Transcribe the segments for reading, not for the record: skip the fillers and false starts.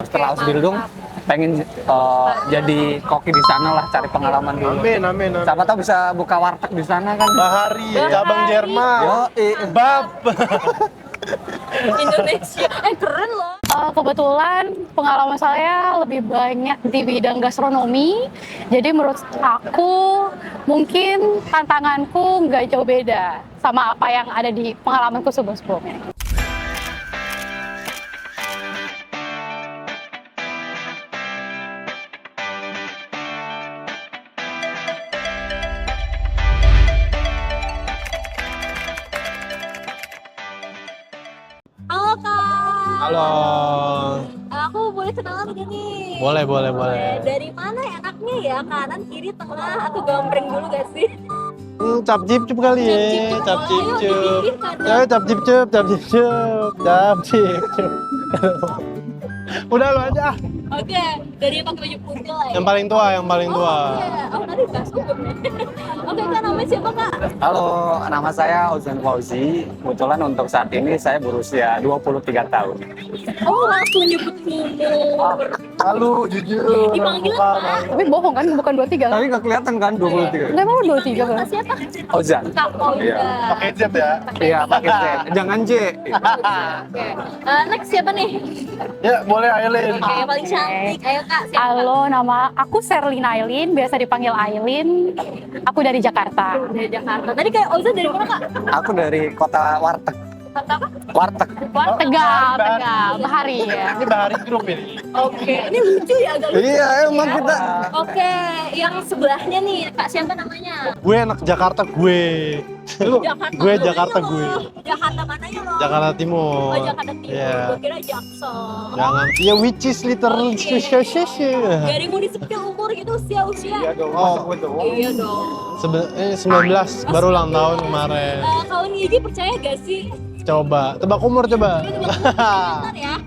setelah Ausbildung pengen jadi koki di sana lah, cari pengalaman dulu. Amin. Siapa tahu bisa buka warteg di sana kan. Bahari, cabang Jerman. Yo, Bab. Indonesia. Keren loh. Kebetulan pengalaman saya lebih banyak di bidang gastronomi. Jadi menurut aku mungkin tantanganku nggak jauh beda sama apa yang ada di pengalamanku sebelum-sebelumnya. Halo Kak. Halo. Aku boleh kenalan gak nih? Boleh. Dari mana enaknya ya? Kanan, kiri, tengah, atau gambreng dulu gak sih? Cap cip kali ya. Cap cip cup. Ya, cap cip cup. Udah lu aja. Oke, dari pakai baju putih lah ya. Yang paling tua. Oh, nanti gas hukum nih. Oke, Kak, namanya siapa Kak? halo, nama saya Ozan Fauzi. Kebetulan untuk saat ini saya berusia 23 tahun. Oh, langsung nyebut umur. Halo, jujur. Dipanggil apa? Tapi bohong kan, bukan 23 kan? Tapi nggak kelihatan kan 23? Nggak mau 23 kan? Kak siapa? Ozan. Kak Oda. Iya. Pakai Z ya. Iya, pakai Z. Jangan J. Oke. Next siapa nih? Ya, boleh Aileen. Oke, yang paling cantik. Ayo Kak, siapa? Halo, nama aku Serlina Ailin, biasa dipanggil Ailin. Aku dari Jakarta. Dari Jakarta. Tadi kayak Oza dari mana Kak? Aku dari kota Warteg. Kata apa? Warteg. Tegal, Bahari ya. Ini Bahari Group ini. Oke, ini lucu ya agak lucu. Iya, emang kita. Oke, yang sebelahnya nih, Kak siapa namanya? Gue anak Jakarta gue. Jakarta. Gue mananya Jakarta lo? gue. Jakarta mananya lo? Jakarta Timur. Oh, Jakarta Timur. Iya. Gue kira Jaksel. Jangan. Ya, which is literally Dari mau disepil umur gitu usia-usia. Oh, Iya dong. 19 baru ulang tahun kemarin. Kalau Niji percaya gak sih? Coba, tebak umur coba. Bentar ya.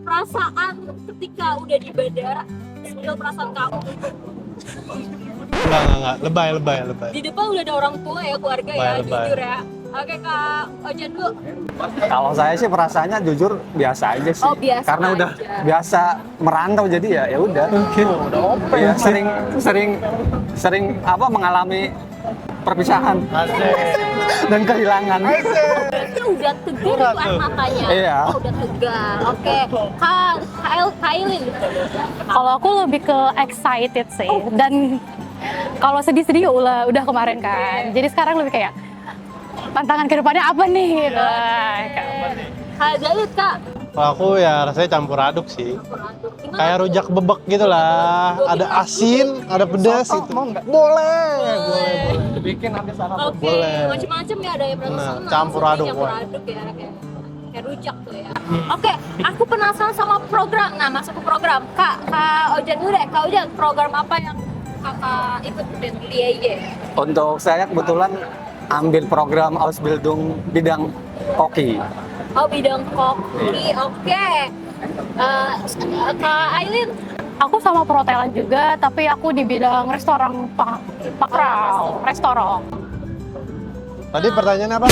Perasaan ketika udah di bandara, spill perasaan kamu. Enggak. Lebay. Di depan udah ada orang tua ya, keluarga ya, Lebay. jujur ya. Oke Kak Ojan dulu. Kalau saya sih perasaannya jujur biasa aja sih. Oh, biasa Karena udah aja. biasa merantau jadi ya udah. Udah open. Ya, sering apa mengalami perpisahan dan kehilangan. Berarti udah tegar tuh air matanya. Iya. Oh, udah tegar. Oke. Kailin. Kalau aku lebih ke excited sih. Dan kalau sedih-sedih udah kemarin kan. Jadi sekarang lebih kayak tantangan ke depannya apa nih gitu. Kak Jalid Kak. Kalau aku ya rasanya campur aduk sih. Gimana? Kayak rujak bebek gitu lah. Ada asin, ada pedas Soto, gitu. mau nggak? Boleh. Bikin nanti sana. Oke, Boleh. macam-macam ya ada yang Nah, senang, campur seperti aduk, campur Wak. aduk ya kayak rujak tuh ya. Oke, aku penasaran sama program. Nah, masuk ke program. Kak Ojan dulu deh. Kak Ojan, program apa yang Kakak ikut di IAJ? Untuk saya kebetulan ambil program Ausbildung bidang koki. Oh, bidang koki. Oke. Kak Ailin, Aku sama perhotelan juga, tapi aku di bidang restoran restoran. Tadi pertanyaannya apa?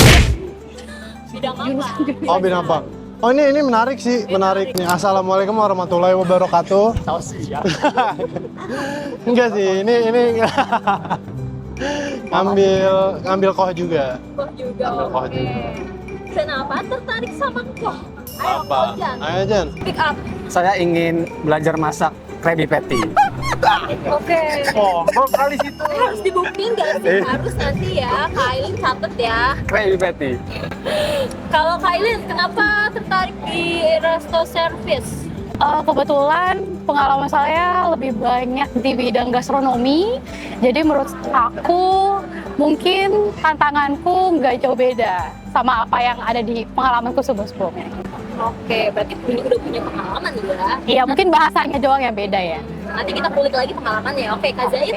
bidang apa? Oh, bidang apa? Oh, ini menarik sih, menarik nih. Assalamualaikum warahmatullahi wabarakatuh. Enggak sih, ini ngambil koh juga. Koh juga. Koh juga. Kenapa tertarik sama koh? Ayo, Apa? Ojan. Ayo Jan. Pick up. Saya ingin belajar masak Krabby Patty. Oke. Oh, kali situ. Harus dibuktiin nggak sih? Harus nanti ya. Kak Ailin catet ya. Krabby Patty. Kalau Kak Ailin, kenapa tertarik di resto service? Kebetulan pengalaman saya lebih banyak di bidang gastronomi. Jadi menurut aku mungkin tantanganku nggak jauh beda sama apa yang ada di pengalamanku sebelum-sebelumnya. Oke, berarti udah punya pengalaman ya. Iya, mungkin bahasanya doang yang beda ya. Nanti kita kulik lagi pengalamannya. Oke, Kak Zaid.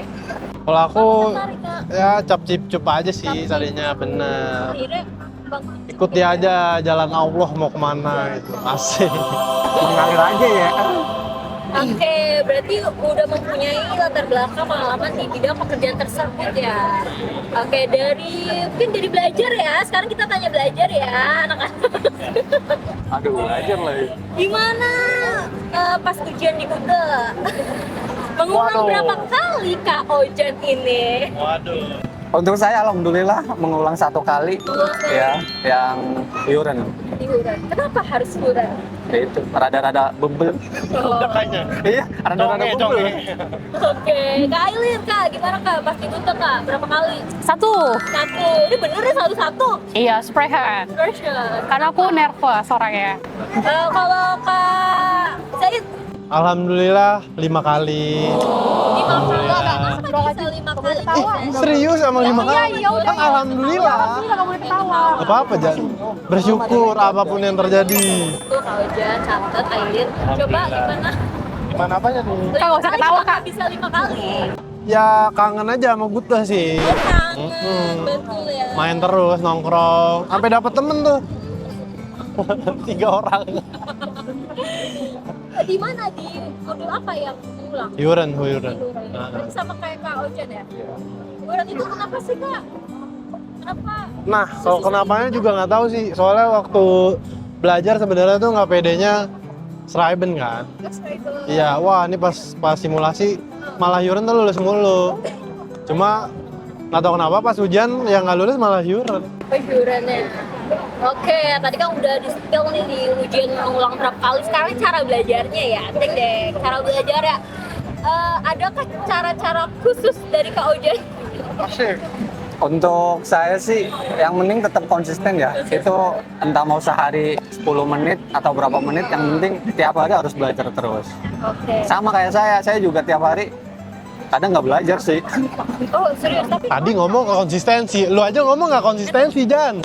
Kalau aku Tertarik, Kak? ya cap cip cup aja sih tadinya, bener. Akhirnya Bang Ikuti aja jalan Allah mau kemana gitu. Asik. Mengalir aja ya. Oke, berarti udah mempunyai latar belakang pengalaman di bidang pekerjaan tersebut ya. Oke, mungkin dari belajar ya. Sekarang kita tanya belajar ya, anak-anak. Aduh, belajar lagi. Gimana pas ujian di Google? Mengulang berapa kali Kak Ojan ini? Untuk saya alhamdulillah mengulang 1 kali ya, yang iuran. Iuran. Kenapa harus iuran? Itu rada-rada bebel. Iya, rada-rada bebel. Oke, Kak Aileen Kak, gimana Kak? Pas di Google Kak, berapa kali? 1. Ini bener ya satu-satu? Iya, sprayan. Version. Karena aku nervous orangnya. Kalau Kak Said, Alhamdulillah 5 kali. 5 kali. Kenapa bisa 5 kali? Serius emang 5 kali? Iya, udah. Kan alhamdulillah. Nggak boleh ketawa. Gak apa-apa, Jan. Bersyukur apapun yang terjadi. Tuh Kak Ojan, catat Aileen. Coba gimana? Gimana apanya nih? Kak, nggak usah ketawa, Kak. Bisa 5 kali. Ya kangen aja sama Gutah sih. Kangen, betul ya. Main terus, nongkrong. Sampai dapet temen tuh. 3 orang. Di mana? Di modul apa yang ulang? Iuran. Berarti sama kayak Kak Ojan ya? Iuran itu kenapa sih Kak? Kenapa? Nah, kalau kenapanya juga nggak tahu sih. Soalnya waktu belajar sebenarnya tuh nggak pedenya Schreiben kan. Iya, wah ini pas simulasi malah iuran tuh lulus mulu. Cuma nggak tahu kenapa pas ujian yang nggak lulus malah iuran. Iurannya. Oke, tadi kan udah di-spill nih di ujian mengulang berapa kali. Sekarang cara belajarnya ya, penting deh. Cara belajar ya. Adakah cara-cara khusus dari Kak Ojan? Untuk saya sih yang penting tetap konsisten ya. Itu entah mau sehari 10 menit atau berapa menit, yang penting tiap hari harus belajar terus. Oke. Sama kayak saya juga tiap hari kadang nggak belajar sih. Oh serius? Tapi Tadi ngomong nggak konsistensi, lu aja ngomong nggak konsistensi, Jan.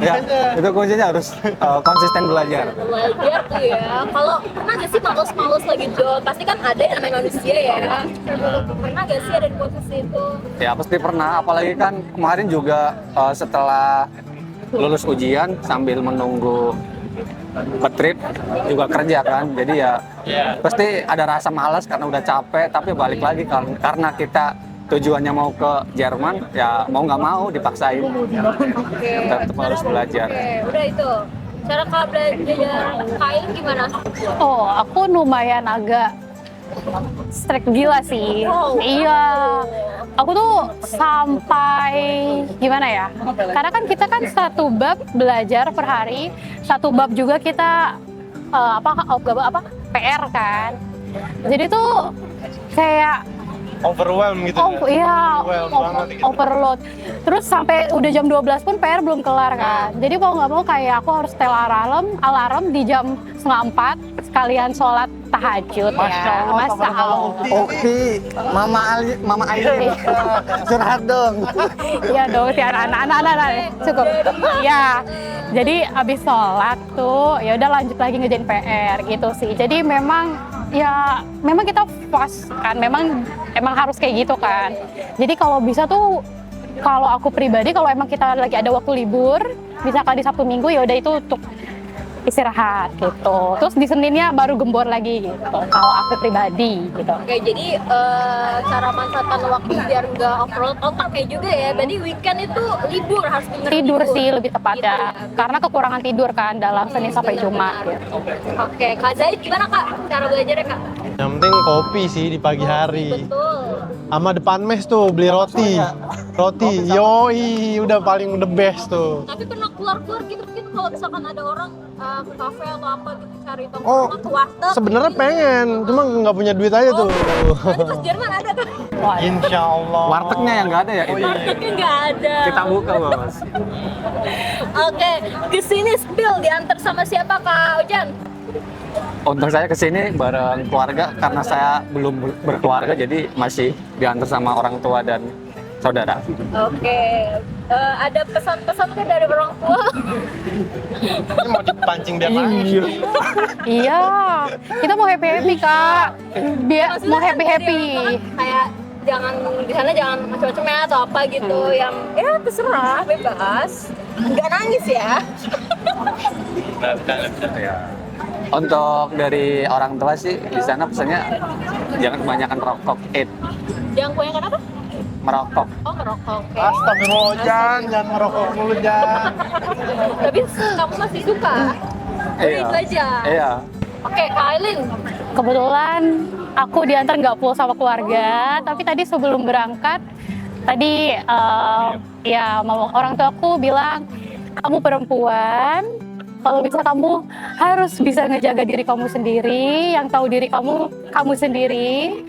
Ya, itu kuncinya harus konsisten belajar. belajar tuh ya. Kalau pernah gak sih males-males lagi job? Pasti kan ada yang namanya manusia ya. Pernah gak sih ada di posisi itu? Ya pasti pernah, apalagi kan kemarin juga setelah lulus ujian sambil menunggu petrip juga kerja kan, jadi ya pasti ada rasa malas karena udah capek, tapi balik lagi karena kita tujuannya mau ke Jerman, ya mau nggak mau dipaksain. Oke. Tetap harus belajar. Oke, udah itu. Cara Kak belajar kain gimana? Oh, aku lumayan agak strict gila sih. Wow. Iya. Aku tuh sampai gimana ya? Karena kan kita kan 1 bab belajar per hari, 1 bab juga kita PR kan. Jadi tuh kayak Overwhelm gitu. Iya, Overwhelm banget gitu. overload. Terus sampai udah jam 12 pun PR belum kelar kan. Jadi mau nggak mau kayak aku harus setel alarm di jam 3:30 sekalian sholat tahajud ya. Masya Allah. Oke, Mama Ali, curhat dong. Iya dong, si anak-anak cukup. Ya, jadi abis sholat tuh, ya udah lanjut lagi ngerjain PR gitu sih. Jadi memang kita puas kan, memang harus kayak gitu kan. Jadi kalau bisa tuh, kalau aku pribadi kalau emang kita lagi ada waktu libur, misalkan di Sabtu Minggu, ya udah itu untuk istirahat gitu. Terus di Seninnya baru gembor lagi gitu. Kalau aku pribadi gitu. Oke, jadi cara manfaatkan waktu biar nggak overload otak kayak juga ya. Berarti weekend itu libur, harus bener Tidur libur. sih lebih tepatnya. Karena kekurangan tidur kan dalam Senin sampai Jumat gitu. Oke, Kak Zaid gimana Kak? Cara belajarnya Kak? Yang penting kopi sih di pagi hari. Betul. Sama depan mes tuh beli roti. Yoi, udah paling the best tuh. Tapi pernah keluar-keluar gitu mungkin kalau misalkan ada orang ke kafe atau apa gitu cari Oh, tongkrongan ke warteg. sebenarnya pengen, cuma nggak punya duit aja tuh. Nanti pas Jerman ada kan? Insya Allah. Wartegnya yang nggak ada ya itu. Wartegnya nggak ada. Kita buka Bos. Oke, kesini spill diantar sama siapa Kak Ojan? Untuk saya kesini bareng keluarga karena saya belum berkeluarga, jadi masih diantar sama orang tua dan saudara. Oke, ada pesan-pesan kan dari orang tua? Ini mau dipancing biar nangis. Iya, kita mau happy Kak. Biar Maksudnya mau kan happy. dari orang tua kan kayak jangan di sana jangan macam-macam ya atau apa gitu yang ya terserah bebas nggak nangis ya. Ya. Untuk dari orang tua sih di sana pesannya jangan kebanyakan rokok, Yang kebanyakan apa? merokok. Oh, merokok. Oke. Astagfirullah, jangan ngerokok dulu, jangan. Tapi kamu masih suka? Jadi itu aja. Iya. Oke, Kak Aileen. Kebetulan aku diantar nggak full sama keluarga, tapi tadi sebelum berangkat, tadi ya orang tua aku bilang, kamu perempuan, kalau bisa kamu harus bisa ngejaga diri kamu sendiri, yang tahu diri kamu sendiri.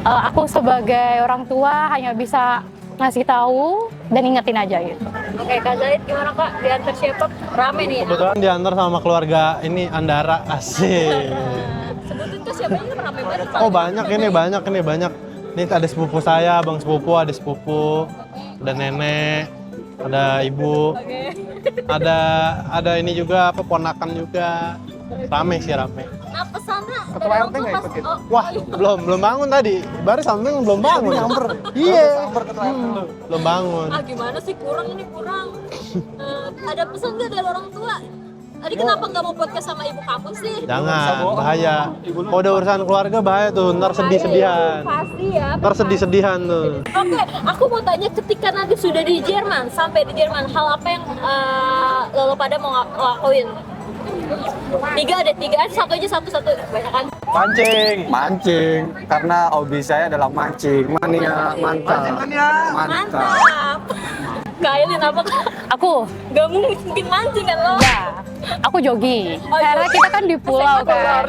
Aku sebagai orang tua hanya bisa ngasih tahu dan ingetin aja gitu. Oke, Kak Zaid gimana Kak? Diantar siapa? Rame nih. Kebetulan diantar sama keluarga ini Andara, asik. Sebutin tuh siapa ini rame banget. Oh banyak ini banyak. Ini ada sepupu saya, abang sepupu, adik sepupu, ada nenek, ada ibu, Oke. ada ini juga apa ponakan juga. Rame sih rame. Nah, pesannya Ketua dari RT orang tua nggak pas- ikutin? oh, Wah, belum bangun tadi. Baru sampai belum bangun. Iya. Belum bangun. gimana sih kurang ini kurang. Ada pesan nggak dari orang tua? Tadi kenapa nggak mau podcast sama ibu kamu sih? Jangan, bahaya. Kalau udah urusan keluarga bahaya tuh, ntar sedih-sedihan. Pasti ya. Ntar sedih-sedihan tuh. Oke, aku mau tanya ketika nanti sudah di Jerman, sampai di Jerman, hal apa yang lo pada mau lakuin? Tiga aja, satu, banyak kan? Pancing. Karena hobi saya adalah mancing, mania mantap. Mantap. Kailin apa? Aku Gak mungkin mancing kan lo? enggak, aku jogging. Oh, Karena jogging. kita kan di pulau kan.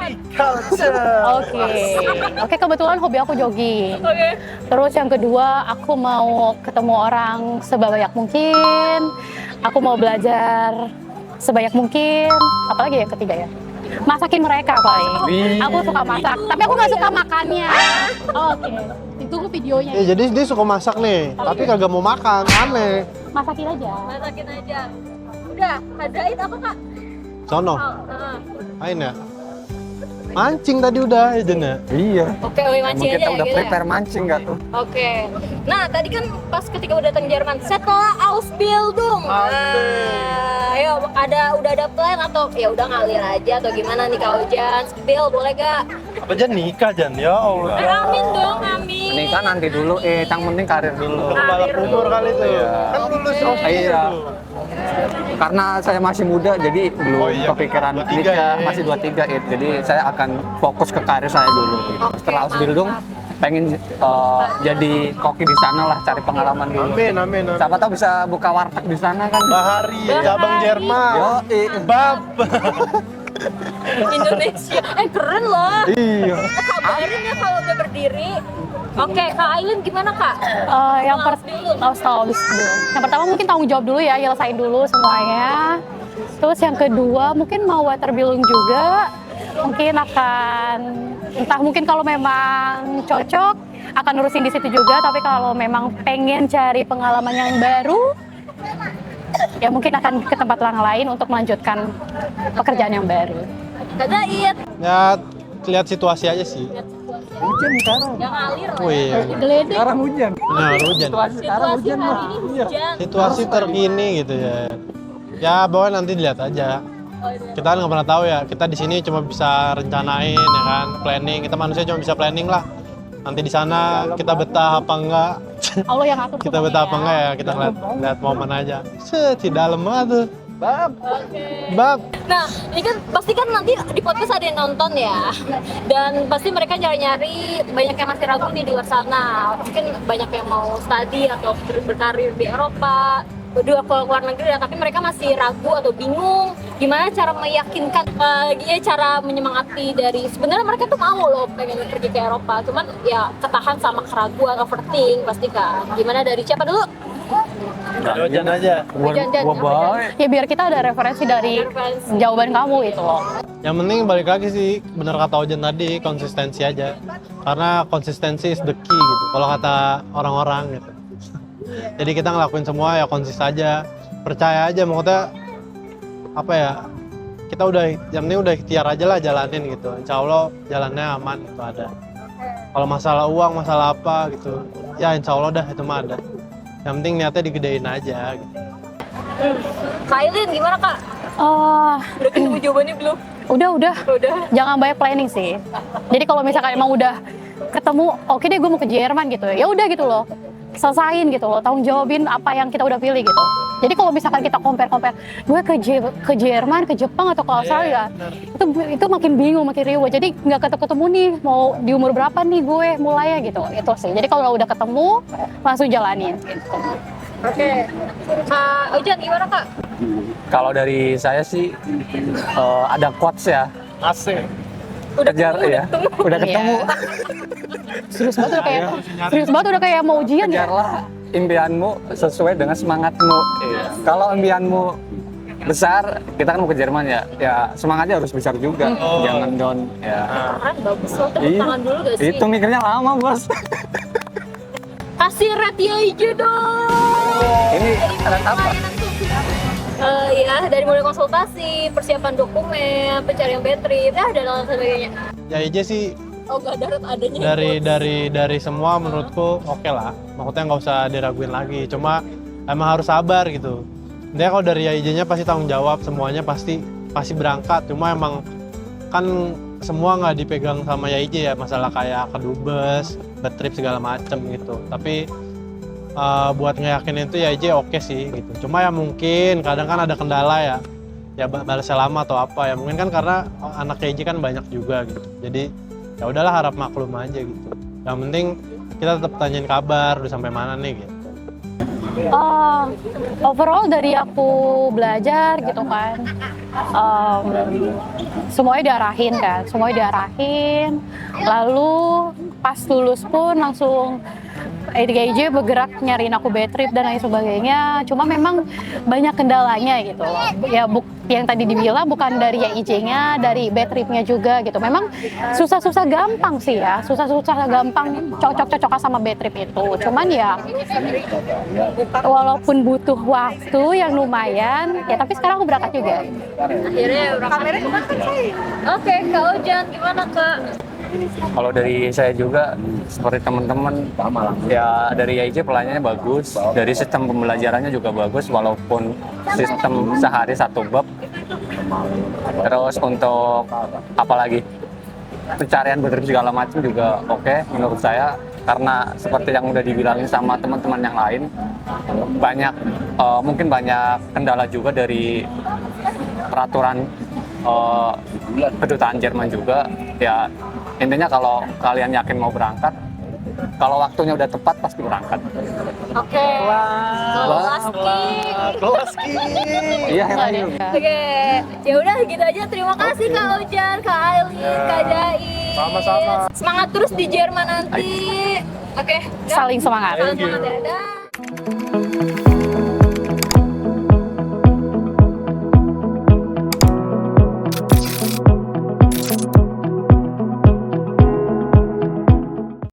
Oke, kebetulan hobi aku jogging. Oke. Terus yang kedua, aku mau ketemu orang sebanyak mungkin. Aku mau belajar sebanyak mungkin. Apalagi yang ketiga ya? Masakin mereka paling. Aku suka masak, tapi aku nggak suka makannya. Oke, ditunggu videonya. Ya jadi dia suka masak nih, tapi kagak mau makan, aneh. Masakin aja. Masakin aja. Udah, Kak Zaid apa Kak? Sono, main ya? Mancing tadi udah, Jen. Iya. Oke, mancing Emang kita aja udah gitu ya? prepare mancing nggak tuh? Oke. Nah, tadi kan pas ketika udah datang Jerman, setelah Ausbildung. Nah, ayo udah ada plan atau ya udah ngalir aja atau gimana nih Kak Ojan? Spill boleh gak? Apa Jan nikah Jan? Ya Allah. Amin dong, amin. Nikah nanti dulu, yang penting karir dulu. Balap umur kali tuh. Iya. Kan lulus Iya. Karena saya masih muda, jadi belum Oh iya, kepikiran 23 nikah, ya. masih 23 jadi saya akan fokus ke karir saya dulu. Setelah Ausbildung, pengen jadi koki di sana lah, cari pengalaman dulu. Amin. Siapa tahu bisa buka warteg di sana kan? Bahari, cabang Jerman. Yo, Bab. Indonesia. Keren loh. iya. Kabarin ya kalau udah berdiri. Oke, Kak Aileen gimana Kak? Yang pertama mungkin tanggung jawab dulu ya, nyelesain dulu semuanya. Terus yang kedua mungkin mau waterbilling juga. Mungkin mungkin kalau memang cocok akan urusin di situ juga. Tapi kalau memang pengen cari pengalaman yang baru, ya mungkin akan ke tempat orang lain untuk melanjutkan pekerjaan yang baru. Kak Zaid. Ya, lihat situasi aja sih. Hujan sekarang. Yang ngalir lah. Oh iya. Geledek. Sekarang hujan. Benar, hujan. Sekarang Situasi hujan hari mah. ini hujan. Situasi terkini gitu ya. Ya, pokoknya nanti dilihat aja. Oh, iya. Kita kan nggak pernah tahu ya. Kita di sini cuma bisa rencanain ya kan, planning. Kita manusia cuma bisa planning lah. Nanti di sana kita betah apa enggak? Allah yang atur Kita betah apa enggak ya? Kita lihat momen aja. Set, di dalam banget tuh. Oke. Bab. Nah, ini kan pasti kan nanti di podcast ada yang nonton ya. Dan pasti mereka nyari-nyari, banyak yang masih ragu nih di luar sana. Mungkin banyak yang mau studi atau berkarir di Eropa, kedua ke luar negeri, tapi mereka masih ragu atau bingung gimana cara meyakinkan, cara menyemangati dari sebenarnya mereka tuh mau loh pengen pergi ke Eropa, cuman ya ketahan sama keraguan, overthink pasti kan. Gimana dari siapa dulu? Hujan aja. Hujan. Gua baik. Ya biar kita ada referensi dari jawaban kamu itu loh. Yang penting balik lagi sih, bener kata Ojan tadi, konsistensi aja. Karena konsistensi is the key gitu, kalau kata orang-orang gitu. Jadi kita ngelakuin semua ya konsisten aja, percaya aja, maksudnya apa ya, kita yang penting udah ikhtiar aja lah jalanin gitu. Insya Allah jalannya aman gitu ada. Kalau masalah uang, masalah apa gitu, ya insya Allah dah itu mah ada. Yang penting niatnya digedein aja gitu. Kak Aileen gimana Kak? Oh, Udah ketemu jawabannya belum? Udah. Jangan banyak planning sih. Jadi kalau misalkan emang udah ketemu, oke deh gue mau ke Jerman gitu. Ya udah gitu loh. Selesain gitu loh, tanggung jawabin apa yang kita udah pilih gitu. Jadi kalau misalkan kita compare, gue ke Jerman, ke Jepang atau ke Australia, itu makin bingung, makin riuh. Jadi nggak ketemu nih, mau di umur berapa nih gue mulai gitu. Itu sih. Jadi kalau udah ketemu, langsung jalanin. Gitu. Oke. Kak Ojan gimana Kak? Kalau dari saya sih ada quotes ya. Asik. Kejar ya. Udah ketemu. Iya. Serius banget udah kayak mau ujian ya. Kejarlah impianmu sesuai dengan semangatmu. Iya. Kalau impianmu besar, kita kan mau ke Jerman ya. Ya semangatnya harus besar juga. Jangan down ya. Keren, bagus loh. Tepuk tangan dulu gak sih? Itu mikirnya lama, Bos. Kasih rate aja dong. Ini ada apa? Ya dari mulai konsultasi, persiapan dokumen, pencarian battery, dan lain sebagainya. Ya aja sih Oh gak ada adanya. dari semua menurutku oke lah. Maksudnya nggak usah diraguin lagi. Cuma emang harus sabar gitu. Dia kalau dari IJ-nya pasti tanggung jawab, semuanya pasti berangkat. Cuma emang kan semua nggak dipegang sama YIJ ya, masalah kayak kedubes, betrip segala macem gitu. Tapi buat ngeyakinin itu YIJ oke sih gitu. Cuma ya mungkin kadang kan ada kendala ya balasnya lama atau apa ya. Mungkin kan karena anak YIJ kan banyak juga gitu. Jadi ya udahlah, harap maklum aja gitu. Yang penting kita tetap tanyain kabar udah sampai mana nih gitu. Overall dari aku belajar gitu kan, semuanya diarahin, lalu pas lulus pun langsung IJ bergerak nyariin aku bad trip dan lain sebagainya. Cuma memang banyak kendalanya gitu. Ya yang tadi dibilang bukan dari IJ-nya, dari bad tripnya juga gitu. Memang susah-susah gampang sih ya, susah-susah gampang cocok-cocokan sama bad trip itu. Cuman ya walaupun butuh waktu yang lumayan, ya tapi sekarang aku berangkat juga. Akhirnya berangkat. Oke, Kak Ojan gimana Kak? Kalau dari saya juga seperti teman-teman ya, dari IJ pelayanannya bagus, dari sistem pembelajarannya juga bagus walaupun sistem sehari satu bab. Terus untuk apalagi pencarian betrip segala macam juga oke menurut saya, karena seperti yang udah dibilangin sama teman-teman yang lain, mungkin banyak kendala juga dari peraturan kedutaan Jerman juga ya. Intinya kalau kalian yakin mau berangkat, kalau waktunya udah tepat pasti berangkat. Oke. Kelas Ki. Iya, Herayu. Oke, ya udah gitu aja. Terima kasih Kak Ojan, Kak Ailin, Kak Dai. Sama-sama. Semangat terus di Jerman nanti. Oke, Saling semangat. saling semangat ya. Dah.